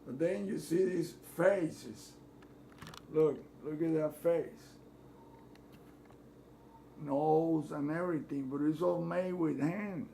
But then you see these faces. Look at that face. Nose and everything, but it's all made with hands.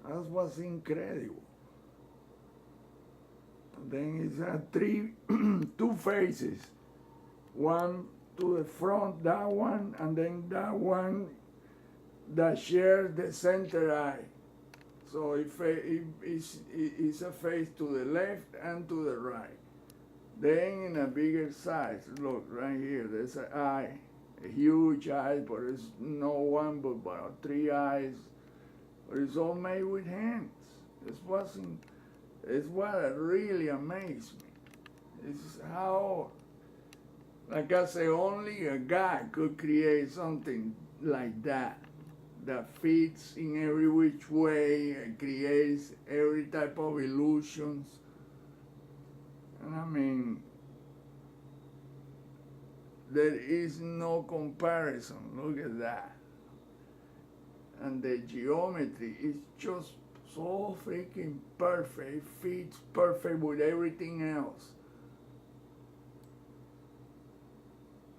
That's what's incredible. And then it's two faces. One to the front, that one, and then that one that shares the center eye. So it's a face to the left and to the right. Then in a bigger size, look right here, there's an eye, a huge eye, but it's no one but about 3 eyes. But it's all made with hands. It's what really amazed me. It's how, like I say, only a guy could create something like that fits in every which way and creates every type of illusions. And I mean, there is no comparison. Look at that. And the geometry is just so freaking perfect. It fits perfect with everything else.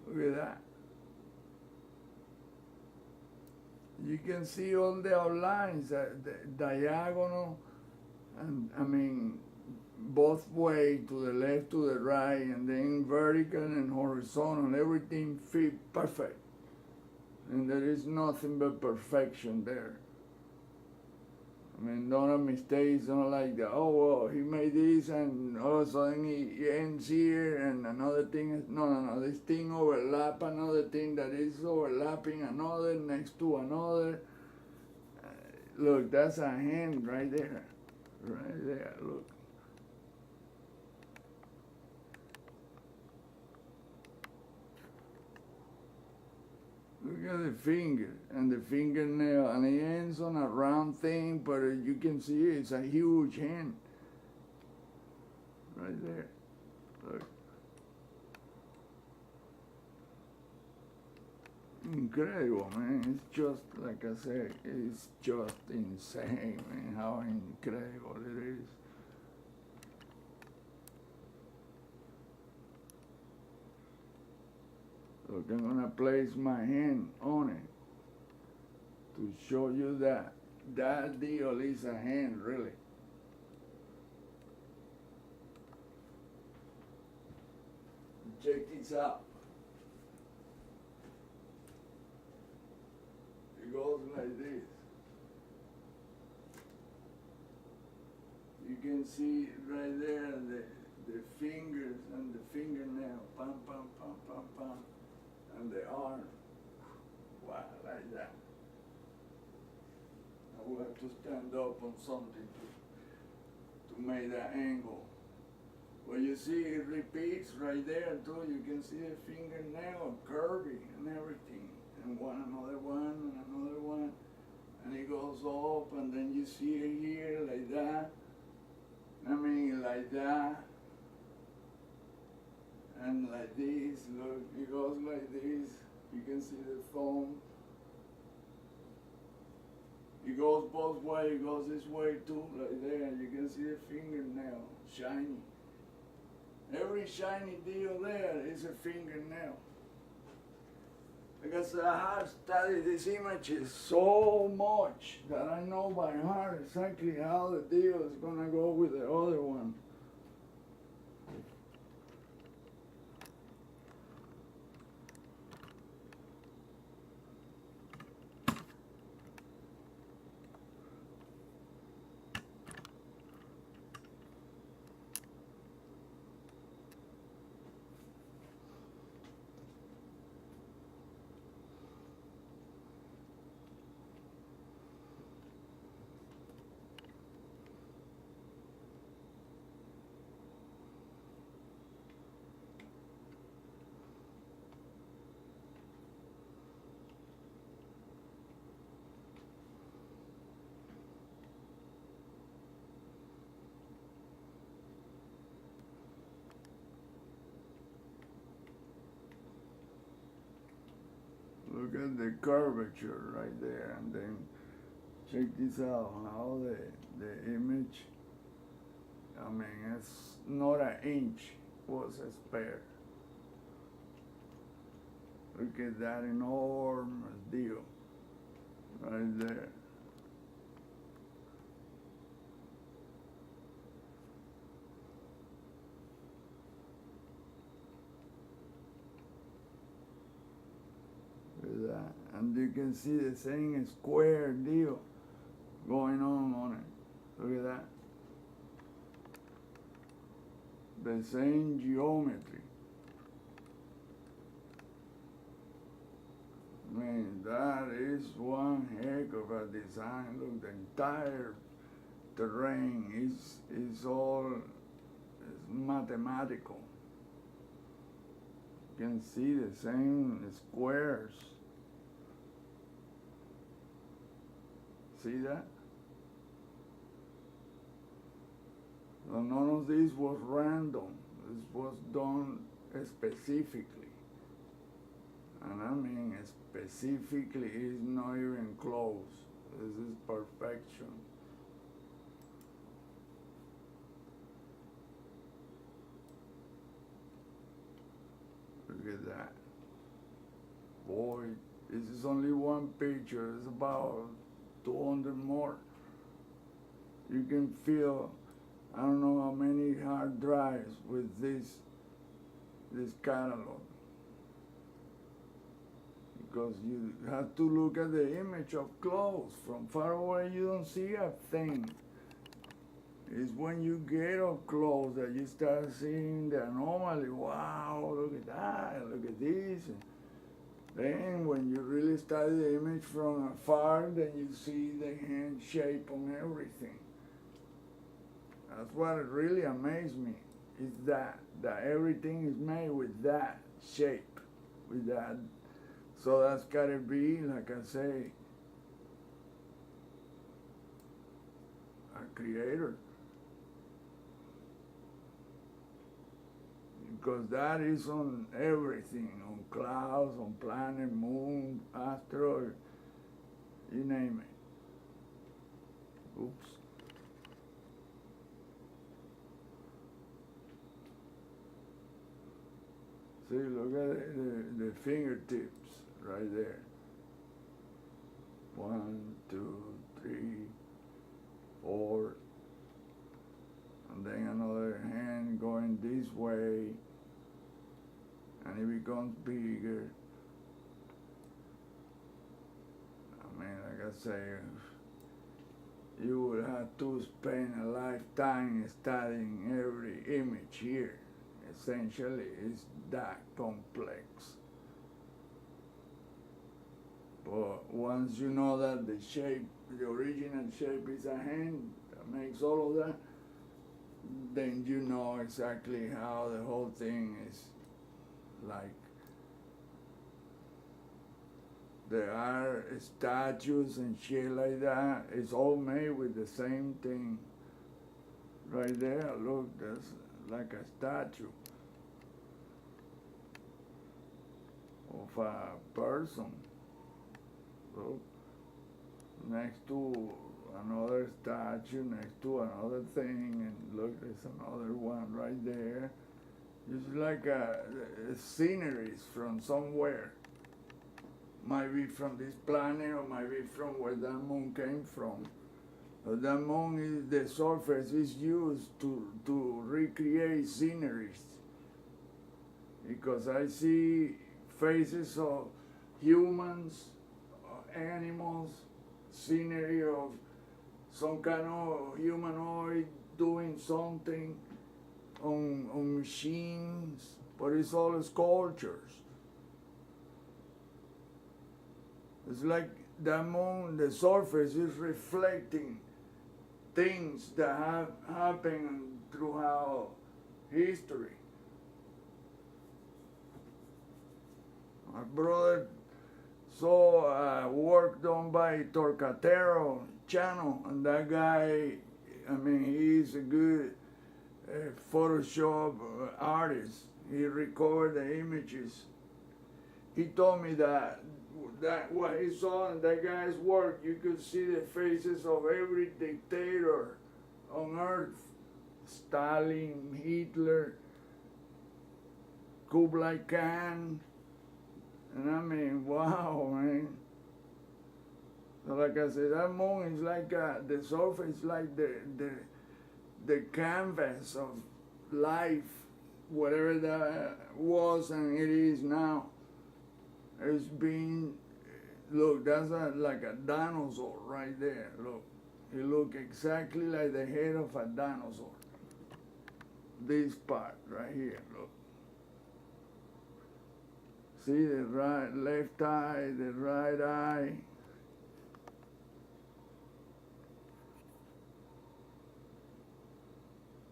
Look at that. You can see all the outlines, the diagonal, and I mean, both way, to the left, to the right, and then vertical and horizontal, everything fit perfect. And there is nothing but perfection there. I mean, not a mistake, it's not like that, oh, well, he made this and all of a sudden he ends here and another thing is, no, this thing overlap another thing that is overlapping another next to another. Look, that's a hand right there, look. Look at the finger and the fingernail, and it ends on a round thing, but you can see it's a huge hand. Right there. Look. Incredible, man. It's just, like I said, it's just insane, man, how incredible it is. Look, I'm gonna place my hand on it to show you that that deal is a hand, really. Check this out. It goes like this. You can see right there the fingers and the fingernail, pam, pam, pam, pam, pam. And the arm, wow, like that. I will have to stand up on something to make that angle. Well, you see it repeats right there too. You can see the fingernail curving and everything, and another one, and it goes up, and then you see it here like that. I mean, like that. And like this, look, it goes like this. You can see the thumb. It goes both ways, it goes this way too, like there. You can see the fingernail, shiny. Every shiny deal there is a fingernail. Because I have studied these images so much that I know by heart exactly how the deal is gonna go with the other one. Look at the curvature right there, and then check this out, how the image, I mean, it's not an inch was spare. Look at that enormous deal right there. Look at that. And you can see the same square deal going on it. Look at that. The same geometry. I mean, that is one heck of a design. Look, the entire terrain is all mathematical. You can see the same squares. See that? So none of this was random. This was done specifically. And I mean, specifically is not even close. This is perfection. Look at that. Boy, this is only one picture. It's about 200 more. You can feel, I don't know how many hard drives with this catalog. Because you have to look at the image up close. From far away, you don't see a thing. It's when you get up close that you start seeing the anomaly. Wow, look at that, look at this. And then when you really study the image from afar, then you see the hand shape on everything. That's what really amazed me, is that everything is made with that shape, with that. So that's gotta be, like I say, a creator. Because that is on everything, on clouds, on planet, moon, asteroid, you name it. Oops. See, look at the fingertips right there. 1, 2, 3, 4. And then another hand going this way, and it becomes bigger. I mean, like I say, you would have to spend a lifetime studying every image here. Essentially, it's that complex. But once you know that the shape, the original shape is a hand that makes all of that, then you know exactly how the whole thing is like. There are statues and shit like that. It's all made with the same thing. Right there, look, that's like a statue of a person. Look, next to another statue, next to another thing, and look, there's another one right there. It's like a sceneries from somewhere. Might be from this planet, or might be from where that moon came from. But that moon is, the surface is used to recreate sceneries. Because I see faces of humans, animals, scenery of some kind of humanoid doing something on machines, but it's all sculptures. It's like the moon, the surface is reflecting things that have happened throughout history. My brother saw work done by Torcatero channel, and that guy, I mean, he's a good Photoshop artist. He recovered the images. He told me that what he saw in that guy's work, you could see the faces of every dictator on earth Stalin, Hitler, Kublai Khan, and I mean, wow, man. So like I said, that moon is like the surface is like the canvas of life, whatever that was and it is now. It's been, look, that's like a dinosaur right there, look. It looks exactly like the head of a dinosaur. This part right here, look. See the right, left eye, the right eye.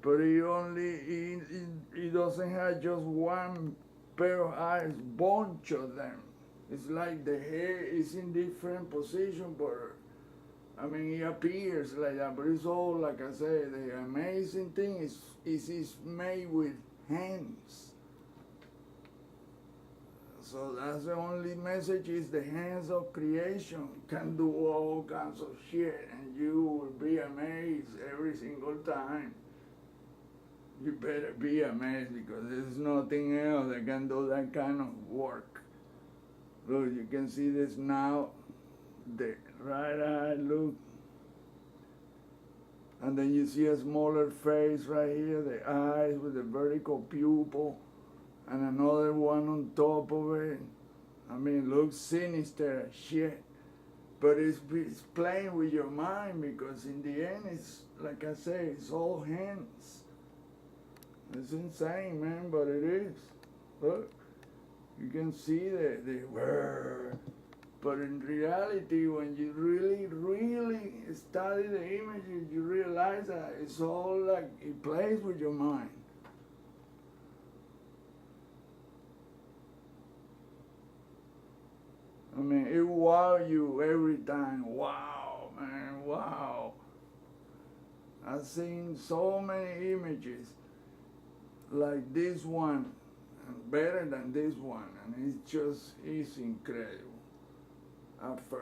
But he doesn't have just one pair of eyes, bunch of them. It's like the hair is in different position, but I mean, it appears like that, but it's all, like I said, the amazing thing is it's made with hands. So that's the only message is the hands of creation can do all kinds of shit, and you will be amazed every single time. You better be amazed because there's nothing else that can do that kind of work. Look, you can see this now, the right eye, look. And then you see a smaller face right here, the eyes with the vertical pupil, and another one on top of it. I mean, looks sinister as shit. But it's playing with your mind because in the end, it's, like I say, it's all hands. It's insane, man, but it is. Look, you can see the but in reality, when you really study the images, you realize that it's all like, it plays with your mind. I mean, it wows you every time. Wow, man, wow. I've seen so many images like this one, and better than this one, and it's incredible.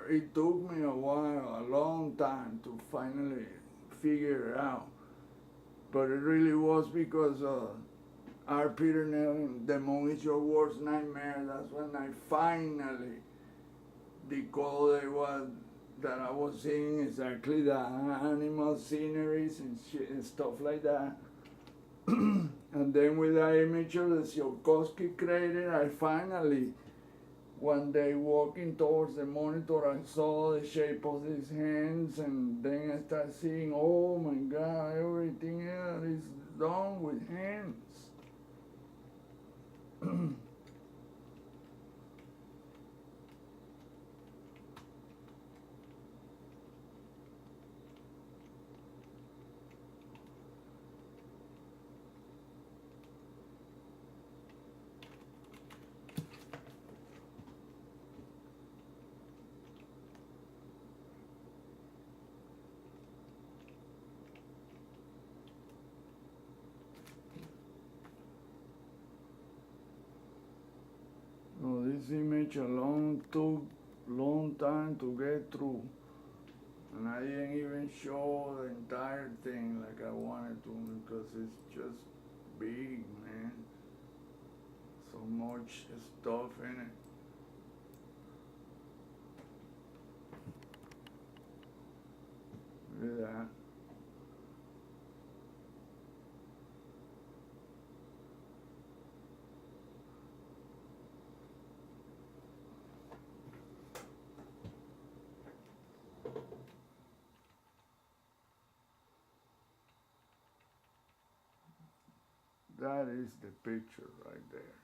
It took me a while, a long time to finally figure it out, but it really was because R. Peter Nell, The Moon is Your Worst Nightmare. That's when I finally decoded that I was seeing exactly the animal sceneries and shit and stuff like that. And then with the image of the Tsiolkovsky crater, I finally, one day walking towards the monitor, I saw the shape of his hands, and then I started seeing, oh my God, everything else is done with hands. So this image alone took long time to get through, and I didn't even show the entire thing like I wanted to because it's just big, man. So much stuff in it. Look at that. That is the picture right there.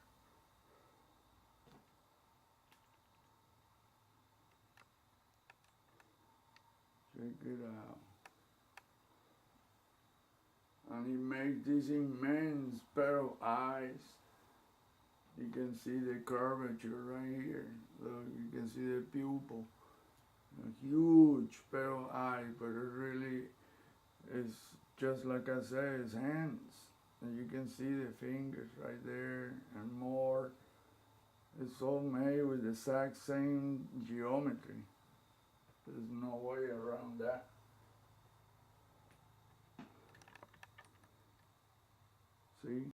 Check it out. And he makes this immense pair of eyes. You can see the curvature right here. Look, you can see the pupil. A huge pair of eyes, but it really is just like I say, it's hands. And you can see the fingers right there and more. It's all made with the exact same geometry. There's no way around that. See?